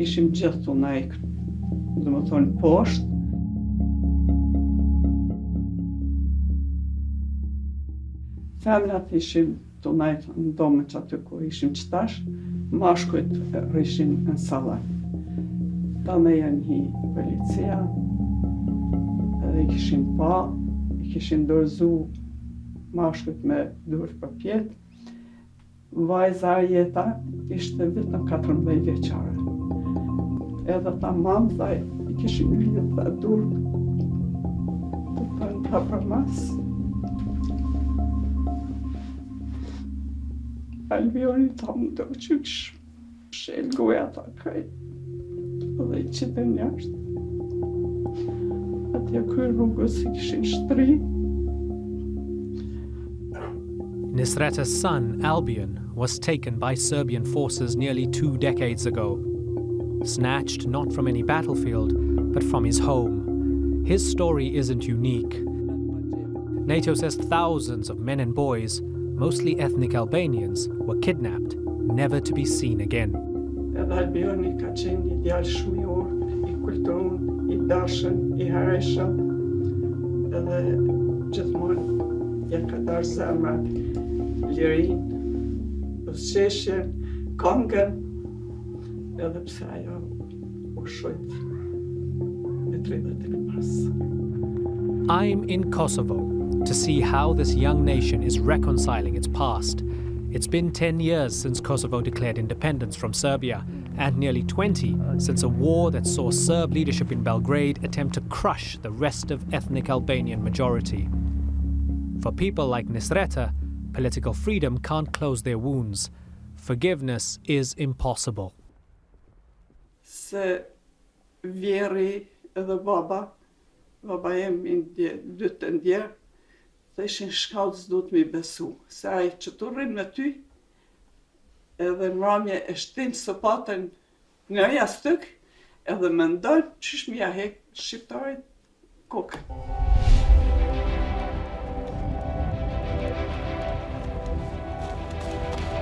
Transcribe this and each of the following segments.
ishim gjithë të nejkë, dhe më thonë poshtë. Femrat ishim të nejkë në dome që aty ku ishim qëtash, mashkujt rrishin në salon. Ta me janë hi policia, edhe i kishin pa, i kishin dorëzu mashkujt me dur përpjet. Vajza jeta ishte vetëm 14 vjeçare. Edhe ta mamë dhe i kishin lidhë dhe dur të përnë ta për mas. Albioni ta më të qysh shelë goja ta kaj dhe i qitën jashtë. Atja kërë rrugës i kishin shtri. Nisreta's son, Albion, was taken by Serbian forces nearly 2 decades ago. Snatched not from any battlefield, but from his home. His story isn't unique. NATO says thousands of men and boys, mostly ethnic Albanians, were kidnapped, never to be seen again. Edhe Albioni ka qenë një djalë shumë i urtë, i kulturun, i dashën, i hareshëm, edhe gjithmonë ja ka darë zemrat, lirin, pësqeshjen, këngën, edhe pse ajo u shojt me 30 mars. I'm in Kosovo to see how this young nation is reconciling its past. It's been 10 years since Kosovo declared independence from Serbia, and nearly 20 since a war that saw Serb leadership in Belgrade attempt to crush the rest of ethnic Albanian majority. For people like Nisreta, political freedom can't close their wounds. Forgiveness is impossible. Se vjeri edhe baba jem dy të ndjerë, dhe ishin shkallë s'du të mi besu. Se ai që të rrim me ty, edhe në ramje e shtim së patën në jastyk, edhe me ndonë qysh mi ja hek shqiptarit kokën.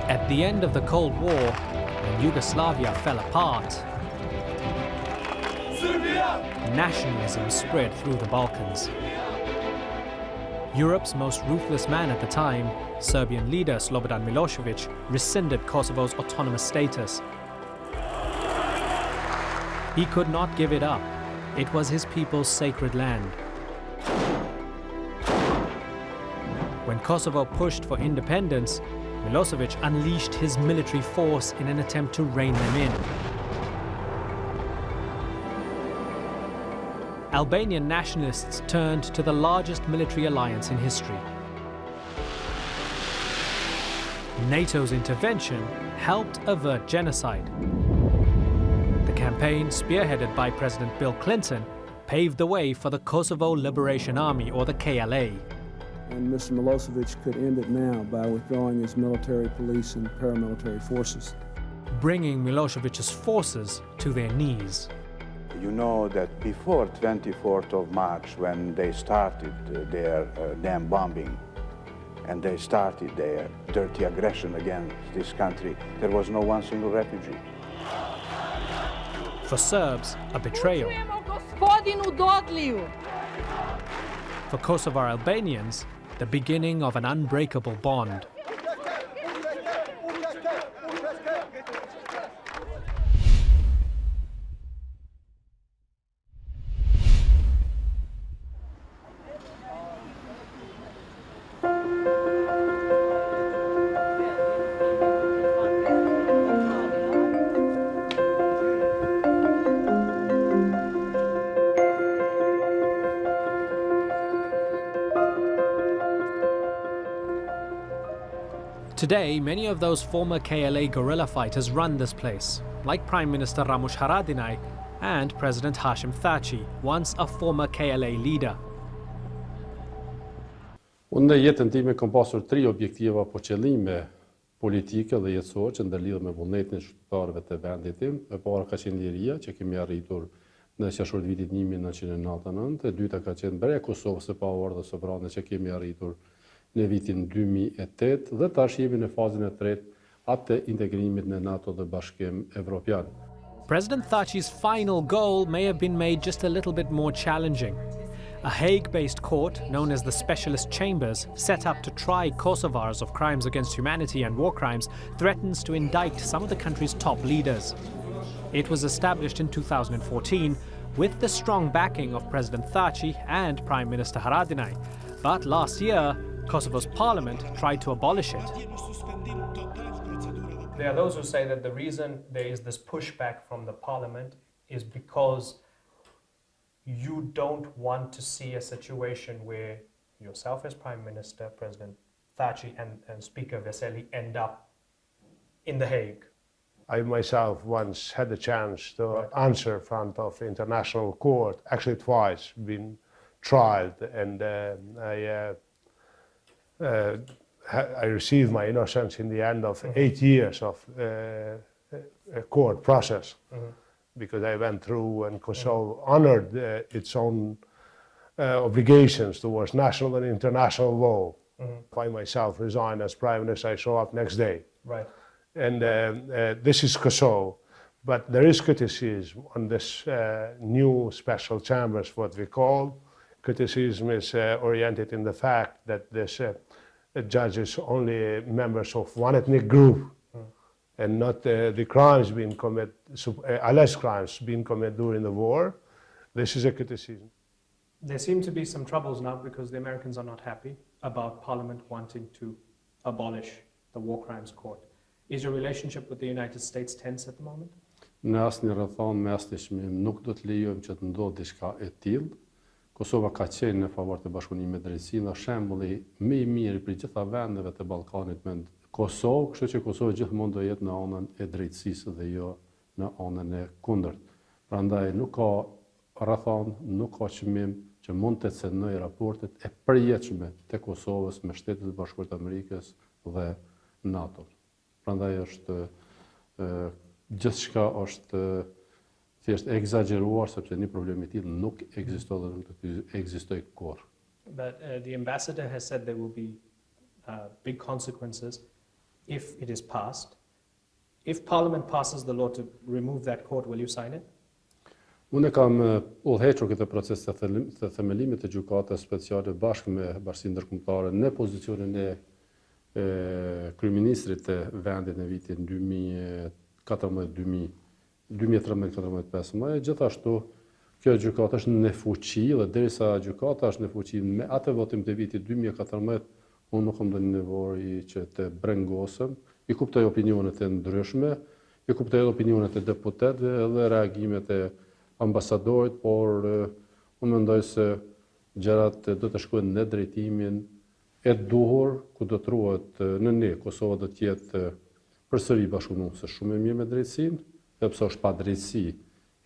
At the end of the Cold War, when Yugoslavia fell apart, nationalism spread through the Balkans. Europe's most ruthless man at the time, Serbian leader Slobodan Milosevic, rescinded Kosovo's autonomous status. He could not give it up. It was his people's sacred land. When Kosovo pushed for independence, Milosevic unleashed his military force in an attempt to rein them in. Albanian nationalists turned to the largest military alliance in history. NATO's intervention helped avert genocide. The campaign, spearheaded by President Bill Clinton, paved the way for the Kosovo Liberation Army, or the KLA. And Mr. Milosevic could end it now by withdrawing his military, police, and paramilitary forces, bringing Milosevic's forces to their knees. You know that before 24th of March, when they started their dam bombing and they started their dirty aggression against this country, there was no one single refugee. For Serbs, a betrayal. For Kosovar Albanians, the beginning of an unbreakable bond. Today, many of those former KLA guerrilla fighters run this place, like Prime Minister Ramush Haradinaj and President Hashim Thaçi, once a former KLA leader. Unë në jetën time kam pasur 3 objektiva apo qëllime politike dhe jetësore që ndërlidhen me vullnetin e shqiptarëve të vendit tim. E para ka qenë liria, që kemi arritur në qershor të vitit 1999, e dyta ka qenë breja e Kosovës së pavarur dhe sovrane që kemi arritur në vitin 2008 dhe tash jemi në fazën e tretë atë të integrimit në NATO dhe Bashkim Evropian. President Thaçi's final goal may have been made just a little bit more challenging. A Hague-based court, known as the Specialist Chambers, set up to try Kosovars of crimes against humanity and war crimes, threatens to indict some of the country's top leaders. It was established in 2014 with the strong backing of President Thaçi and Prime Minister Haradinaj. But last year, Kosovo's parliament tried to abolish it. There are those who say that the reason there is this pushback from the parliament is because you don't want to see a situation where yourself as Prime Minister, President Thaçi and Speaker Veseli end up in The Hague. I myself once had the chance to answer in front of international court, actually twice been tried, and I received my innocence in the end of 8 years of a court process. Because I went through and Kosovo honored its own obligations towards national and international law. I myself resigned as Prime Minister, I show up next day. Right. And this is Kosovo. But there is criticism on this new special chambers, what we call. Criticism is oriented in the fact that this judges only members of one ethnic group. And not the crimes being committed, alleged crimes being committed during the war. This is a criticism. There seem to be some troubles now because the Americans are not happy about Parliament wanting to abolish the War Crimes Court. Is your relationship with the United States tense at the moment? Në asnjë rrethon me asnjë çmim nuk do të lejojmë që të ndodhë diçka e tillë. Kosova ka qenë në favor të bashkëpunimit me drejtsinë, shembulli më i mirë për gjitha vendeve të Ballkanit me Kosovë, kështu që Kosova gjithmonë do jetë në anën e drejtësisë dhe jo në anën e kundërt. Prandaj nuk ka rrethon, nuk ka çmim që mund të cenoj raportet e përjetshme të Kosovës me Shtetet e Bashkuara të Amerikës dhe NATO. Prandaj është gjithçka është thjesht egzageruar sepse një problem i tillë nuk ekziston dhe nuk do të ekzistojë kurrë. But the ambassador has said there will be big consequences if it is passed. If Parliament passes the law to remove that court, will you sign it? Unë kam udhëhequr këtë proces të themelimit të gjykatës speciale bashkë me Bashkinë Ndërkombëtare në pozicionin e kryeministrit të vendit në vitin 2013-2015. Gjithashtu kjo gjykatë është në fuqi dhe derisa gjykata është në fuqi me atë votim të vitit 2014, unë nuk kam ndonjë nevojë që të brengosem. I kuptoj opinionet e ndryshme, i kuptoj opinionet e deputetëve dhe reagimet e ambasadorit, por unë mendoj se gjërat do të shkojnë në drejtimin e duhur, ku do të ruhet në ne. Kosova do të jetë përsëri bashkëpunuese shumë e mirë me drejtsinë, sepse është pa drejtësi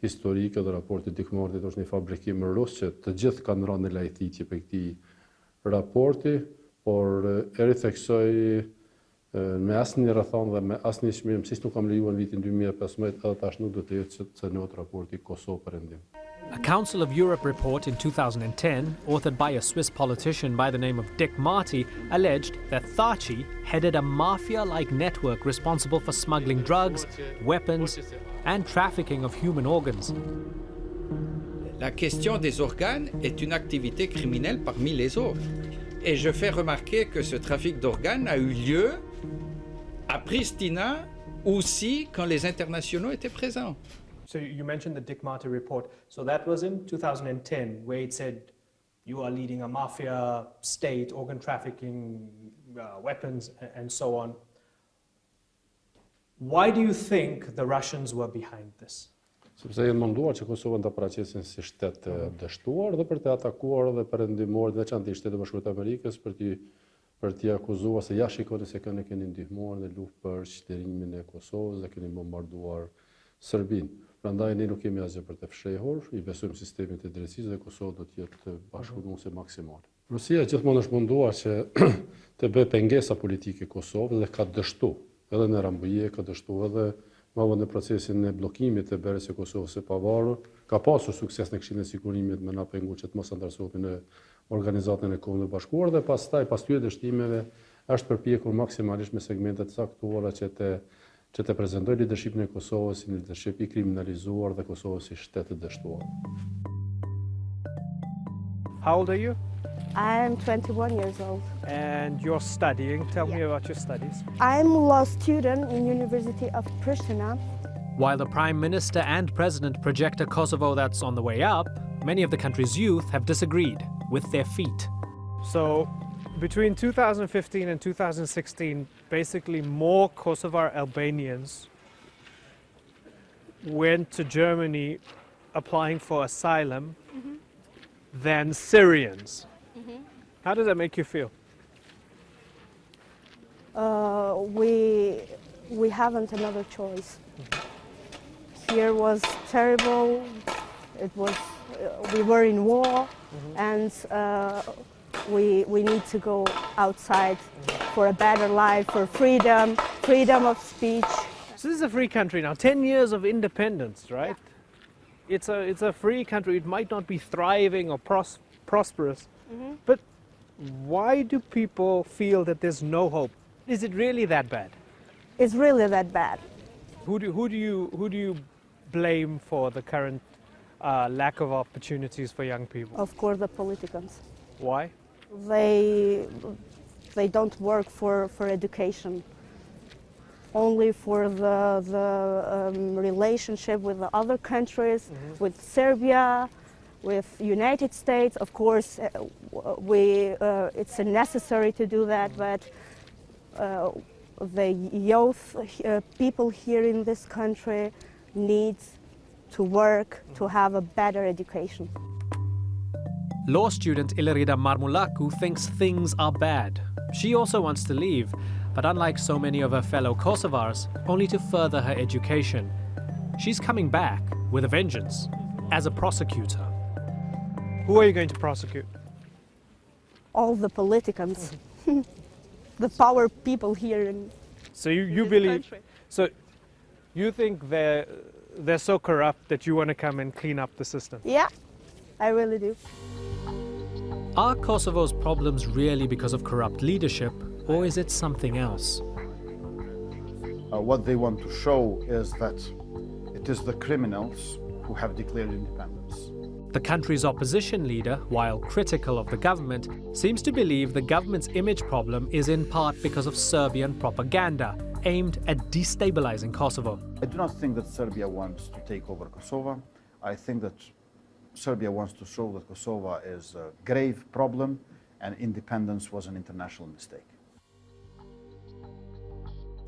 historike dhe raporti dikmortit është një fabrikim rus që të gjithë kanë rënë në lajthitje për këtij raporti, por e ritheksoj me asnjë rrethon dhe me asnjë çmim, siç nuk kam lejuar në vitin 2015, edhe tash nuk do të jetë që të cënohet raporti Kosovë Perëndim. A Council of Europe report in 2010, authored by a Swiss politician by the name of Dick Marty, alleged that Thaçi headed a mafia-like network responsible for smuggling drugs, weapons, and trafficking of human organs. La question des organes est une activité criminelle parmi les autres. Et je fais remarquer que ce trafic d'organes a eu lieu à Pristina aussi quand les internationaux étaient présents. So you mentioned the Dick Marty report. So that was in 2010, where it said you are leading a mafia state, organ trafficking, weapons, and so on. Why do you think the Russians were behind this? Sepse janë munduar që Kosovën ta paraqisin si shtet dështuar dhe për të atakuar dhe perëndimor, veçanërisht Shtetet e Bashkuara të Amerikës, për t'i akuzuar se ja shikoni se keni ndihmuar në luftë për qytetërimin e Kosovës dhe keni bombarduar Serbinë. Prandaj ne nuk kemi asgjë për të fshehur, i besojmë sistemit të drejtësisë dhe Kosova do të jetë bashkëpunuese maksimale. Rusia gjithmonë është munduar që të bëjë pengesa politike Kosovës dhe ka dështuar, edhe në Rambuje ka dështuar edhe më vonë në procesin e bllokimit të bërjes së Kosovës së pavarur, ka pasur sukses në Këshillin e Sigurimit me na pengu që të mos antarësohemi në Organizatën e Kombëve të Bashkuar dhe pastaj pas këtyre dështimeve është përpjekur maksimalisht me segmente të caktuara që të që të prezentoj leadershipin e Kosovës si një leadership I kriminalizuar dhe Kosovës si shtet të dështuar. How old are you? I'm 21 years old. And you're studying. Tell me about your studies. I'm a law student in University of Pristina. While the Prime Minister and President project a Kosovo that's on the way up, many of the country's youth have disagreed with their feet. So, between 2015 and 2016, basically more Kosovar Albanians went to Germany applying for asylum than Syrians. How does that make you feel? We haven't another choice. Here was terrible. It was we were in war, and we need to go outside for a better life, for freedom, freedom of speech. So this is a free country now. 10 years of independence, right? It's a free country. It might not be thriving or prosperous, but why do people feel that there's no hope? Is it really that bad? It's really that bad. Who do you blame for the current lack of opportunities for young people? Of course, the politicians. Why? They don't work for education. Only for the relationship with the other countries, with Serbia, with United States. Of course, it's necessary to do that, but the youth, people here in this country need to work to have a better education. Law student Ilerida Marmulaku thinks things are bad. She also wants to leave, but unlike so many of her fellow Kosovars, only to further her education. She's coming back with a vengeance, as a prosecutor. Who are you going to prosecute? All the politicians, the power people here in So you this believe, country. so you think they're so corrupt that you want to come and clean up the system? Yeah, I really do. Are Kosovo's problems really because of corrupt leadership, or is it something else? What they want to show is that it is the criminals who have declared independence. The country's opposition leader, while critical of the government, seems to believe the government's image problem is in part because of Serbian propaganda aimed at destabilizing Kosovo. I do not think that Serbia wants to take over Kosovo. I think that Serbia wants to show that Kosovo is a grave problem and independence was an international mistake.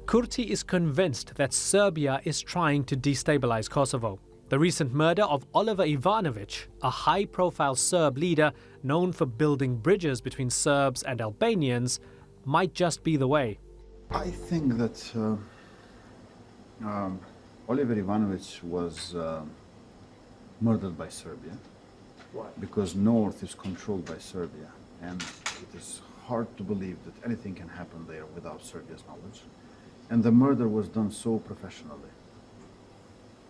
Kurti is convinced that Serbia is trying to destabilize Kosovo. The recent murder of Oliver Ivanovic, a high-profile Serb leader known for building bridges between Serbs and Albanians, might just be the way. I think that Oliver Ivanovic was murdered by Serbia. Why? Because North is controlled by Serbia, and it is hard to believe that anything can happen there without Serbia's knowledge. And the murder was done so professionally.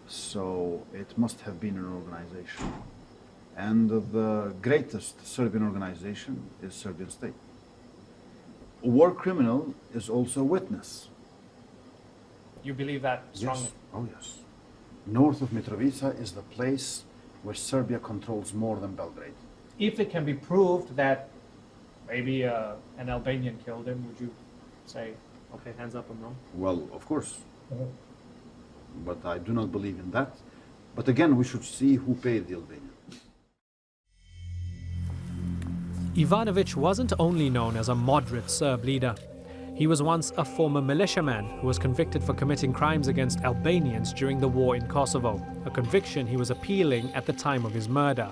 So it must have been an organization. And the greatest Serbian organization is Serbian state. A war criminal is also a witness. You believe that strongly? Yes. Oh yes. North of Mitrovica is the place where Serbia controls more than Belgrade. If it can be proved that maybe an Albanian killed him, would you say, okay, hands up, I'm wrong? Well, of course. But I do not believe in that. But again, we should see who paid the Albanian. Ivanovic wasn't only known as a moderate Serb leader. He was once a former militiaman who was convicted for committing crimes against Albanians during the war in Kosovo, a conviction he was appealing at the time of his murder.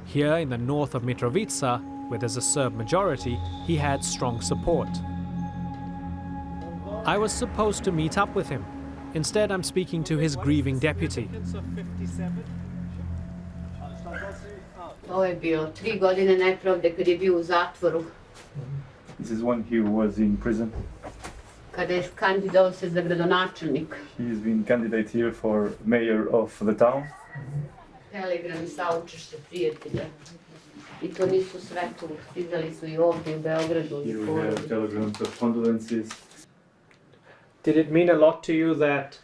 Here in the north of Mitrovica, where there's a Serb majority, he had strong support. I was supposed to meet up with him. Instead, I'm speaking to his grieving deputy. Ovo je bio 3 godine nepravde kad je bio u zatvoru. This is when he was in prison. Kada je kandidovao se za gradonačelnik. He's been candidate here for mayor of the town. telegram i saučešće prijatelja. I to nisu sve tu, stizali su i ovdje u Beogradu. You have telegrams of condolences. Did it mean a lot to you that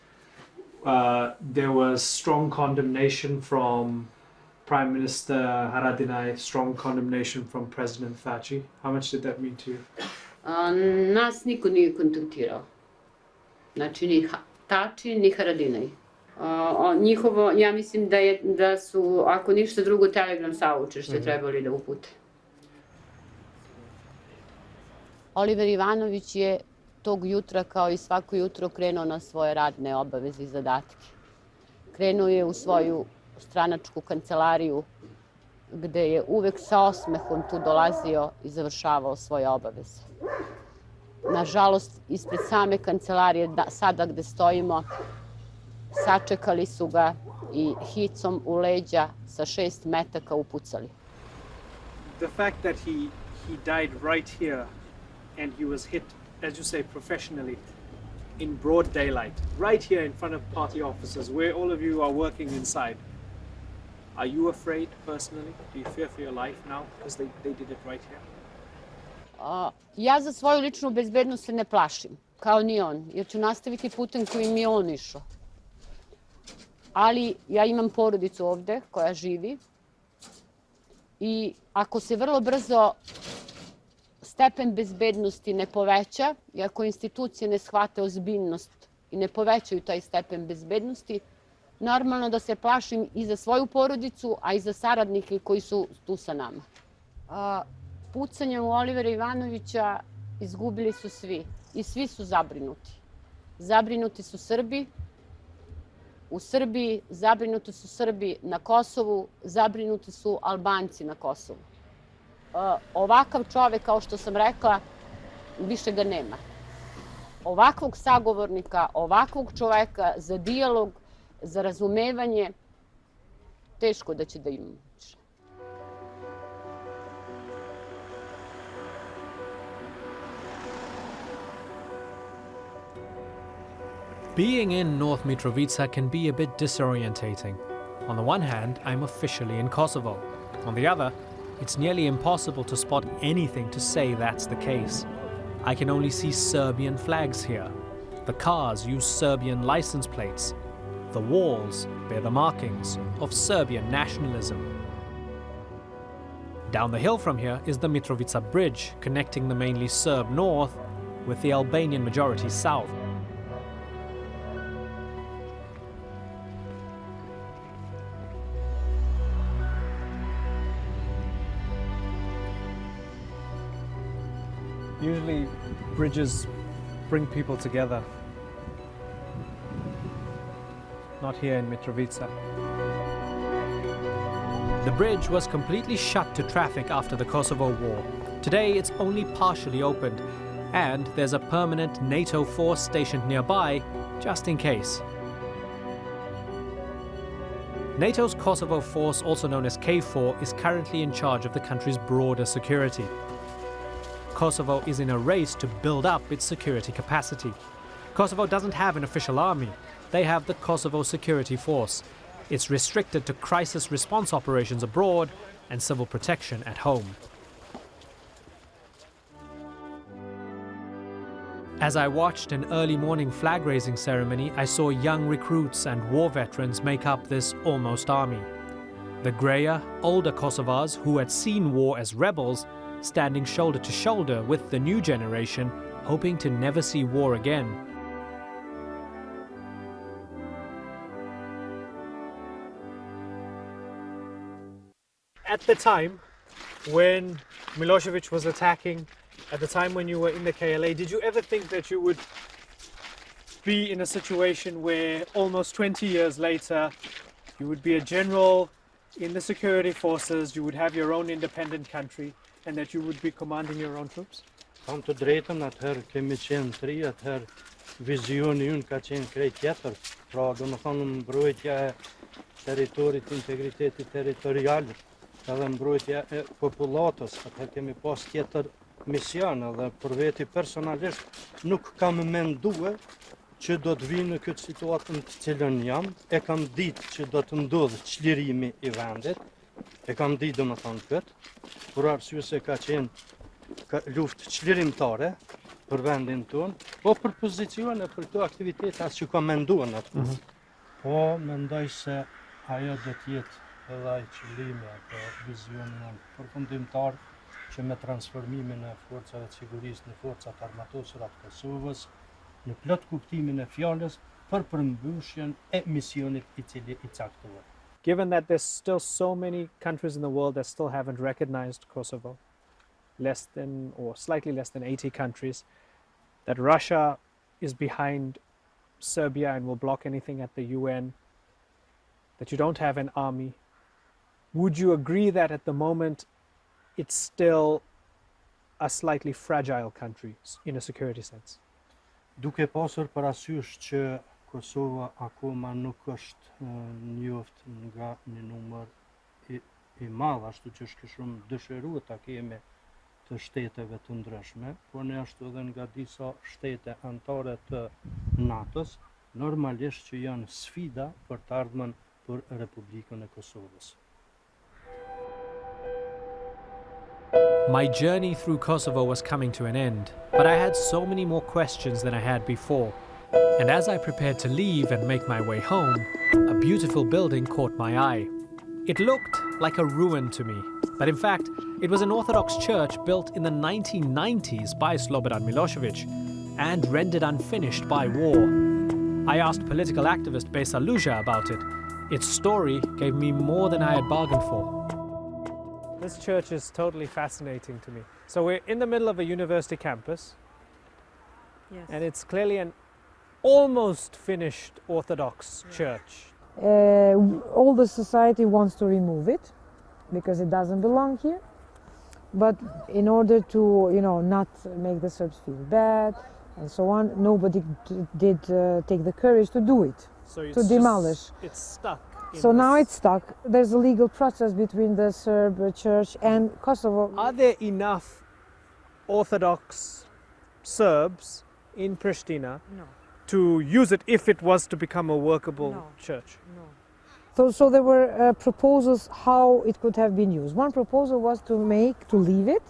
there was strong condemnation from Prime Minister Haradinaj, strong condemnation from President Thaci? How much did that mean to you? Nas niko nije kontaktirao. Znači ni Thaci, ni Haradinaj. Njihovo, ja mislim da su, ako ništa drugo, telegram saučešće trebali da upute. Oliver Ivanović je tog jutra, kao i svako jutro, krenuo na svoje radne obaveze i zadatke. Krenuo je u svoju stranačku kancelariju, gde je uvek sa osmehom tu dolazio i završavao svoje obaveze. Nažalost, ispred same kancelarije, sada gde stojimo, sačekali su ga i hicom u leđa sa 6 metaka upucali. The fact that he died right here and he was hit, as you say, professionally, in broad daylight, right here in front of party offices, where all of you are working inside. Are you afraid personally? Do you fear for your life now because they did it right here? Ja za svoju ličnu bezbednost se ne plašim, kao ni on, jer ću nastaviti putem kojim je on išao. Ali ja imam porodicu ovde koja živi i ako se vrlo brzo stepen bezbednosti ne poveća i ako institucije ne shvate ozbiljnost i ne povećaju taj stepen bezbednosti, normalno da se plašim i za svoju porodicu, a i za saradnike koji su tu sa nama. Pucanjem u Olivera Ivanovića izgubili su svi i svi su zabrinuti. Zabrinuti su Srbi, u Srbiji, zabrinuti su Srbi na Kosovu, zabrinuti su Albanci na Kosovu. Ovakav čovek, kao što sam rekla, više ga nema. Ovakvog sagovornika, ovakvog čoveka za dijalog, za razumevanje, teško da će da imamo. Being in North Mitrovica can be a bit disorientating. On the one hand, I'm officially in Kosovo. On the other, it's nearly impossible to spot anything to say that's the case. I can only see Serbian flags here. The cars use Serbian license plates. The walls bear the markings of Serbian nationalism. Down the hill from here is the Mitrovica Bridge, connecting the mainly Serb north with the Albanian majority south. Usually bridges bring people together. Not here in Mitrovica. The bridge was completely shut to traffic after the Kosovo War. Today it's only partially opened, and there's a permanent NATO force stationed nearby, just in case. NATO's Kosovo force, also known as KFOR, is currently in charge of the country's broader security. Kosovo is in a race to build up its security capacity. Kosovo doesn't have an official army. They have the Kosovo Security Force. It's restricted to crisis response operations abroad and civil protection at home. As I watched an early morning flag-raising ceremony, I saw young recruits and war veterans make up this almost army. The greyer, older Kosovars who had seen war as rebels, standing shoulder to shoulder with the new generation, hoping to never see war again. At the time when Milosevic was attacking, at the time when you were in the KLA, did you ever think that you would be in a situation where almost 20 years later you would be a general in the security forces, you would have your own independent country, and that you would be commanding your own troops? Kam të drejtën, atëherë kemi qenë tri, atëherë vizioni ynë ka qenë krejt tjetër. Pra, do më thonë mbrojtja e territorit, integritetit territorial, edhe mbrojtja e popullatës, atëherë kemi pas tjetër mision, edhe për veti personalisht nuk kam mendue që do të vinë në këtë situatën të cilën jam, e kam ditë që do të ndodhë çlirimi i vendit, e kam ditë domethënë këtë, për arsye se ka qenë luftë çlirimtare për vendin tonë, po për pozicione, për këto aktivitete as që ka menduar atë. Po mendoj se ajo do të jetë edhe ai qëllimi apo vizioni përfundimtar që me transformimin e forcave të sigurisë në forcat armatosura të Kosovës, në plot kuptimin e fjalës për përmbushjen e misionit I cili I caktuar. Given that there's still so many countries in the world that still haven't recognized Kosovo, less than or slightly less than 80 countries, that Russia is behind Serbia and will block anything at the UN, that you don't have an army, would you agree that at the moment it's still a slightly fragile country in a security sense? Duke pasur parasysh që Kosova akoma nuk është njoftë nga një numër I madh, ashtu që është shumë dëshiruar ta kemi të shteteve të ndryshme, por ne ashtu edhe nga disa shtete anëtare të NATO-s, normalisht që janë sfida për të ardhmen për Republikën e Kosovës. My journey through Kosovo was coming to an end, but I had so many more questions than I had before. And as I prepared to leave and make my way home, a beautiful building caught my eye. It looked like a ruin to me, but in fact, it was an Orthodox church built in the 1990s by Slobodan Milosevic and rendered unfinished by war. I asked political activist Besa Luja about it. Its story gave me more than I had bargained for. This church is totally fascinating to me. So we're in the middle of a university campus, Yes. and it's clearly an almost finished Orthodox church. All the society wants to remove it because it doesn't belong here. But in order to, not make the Serbs feel bad and so on, nobody did take the courage to do it, So it's to demolish. It's stuck. So now it's stuck. There's a legal process between the Serb church and Kosovo. Are there enough Orthodox Serbs in Pristina No. to use it if it was to become a workable No. church? So there were proposals how it could have been used. One proposal was to leave it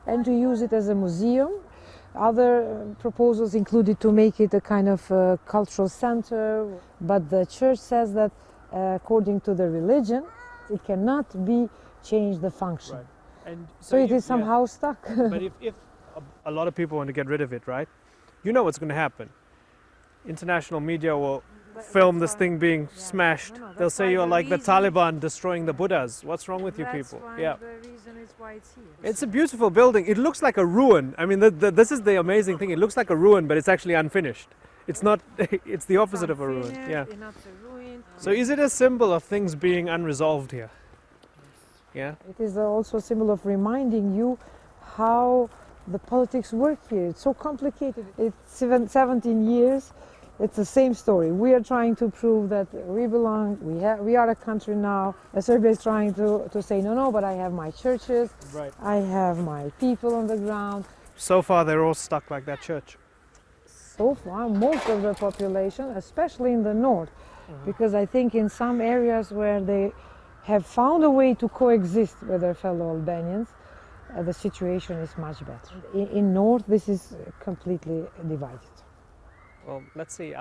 and to use it as a museum. Other proposals included to make it a kind of cultural center. But the church says that according to the religion, it cannot be changed the function. Right. And So it is somehow stuck. But if a lot of people want to get rid of it, right? You know what's going to happen. International media will film this thing being smashed. They'll say you're like the Taliban destroying the Buddhas. What's wrong with you people? Yeah. The reason is why it's here. It's a beautiful building. It looks like a ruin. I mean, this is the amazing thing. It looks like a ruin, but it's actually unfinished. It's not, it's the opposite of a ruin. Yeah. So is it a symbol of things being unresolved here? Yeah. It is also a symbol of reminding you how the politics work here. It's so complicated. It's 17 years. It's the same story. We are trying to prove that we belong. We are a country now. Serbia is trying to say no, but I have my churches. Right. I have my people on the ground. So far, they're all stuck like that church. So far, most of the population, especially in the north, because I think in some areas where they have found a way to coexist with their fellow Albanians, the situation is much better. In north, this is completely divided. Well, let's see.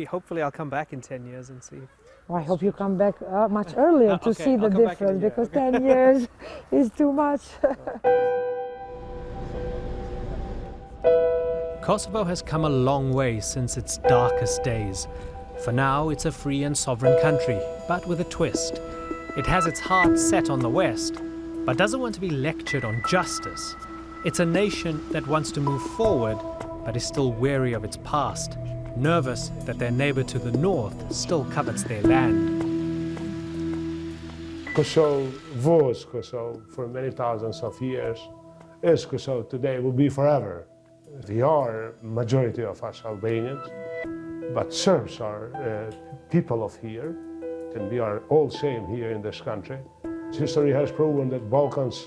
Hopefully I'll come back in 10 years and see. Well, I hope you come back much earlier to Okay, see the I'll come back in a difference, year, because okay. 10 years is too much. Kosovo has come a long way since its darkest days. For now, it's a free and sovereign country, but with a twist. It has its heart set on the West, but doesn't want to be lectured on justice. It's a nation that wants to move forward, but is still wary of its past, nervous that their neighbor to the north still covets their land. Kosovo was Kosovo for many thousands of years, is Kosovo today, will be forever. We are majority of us Albanians, but Serbs are people of here, and we are all same here in this country. History has proven that Balkans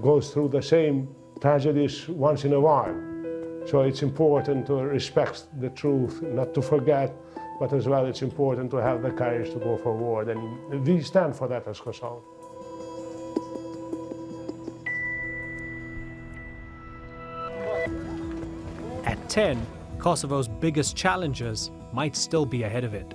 goes through the same tragedies once in a while. So it's important to respect the truth, not to forget, but as well it's important to have the courage to go forward, and we stand for that as Kosovo. At 10, Kosovo's biggest challenges might still be ahead of it.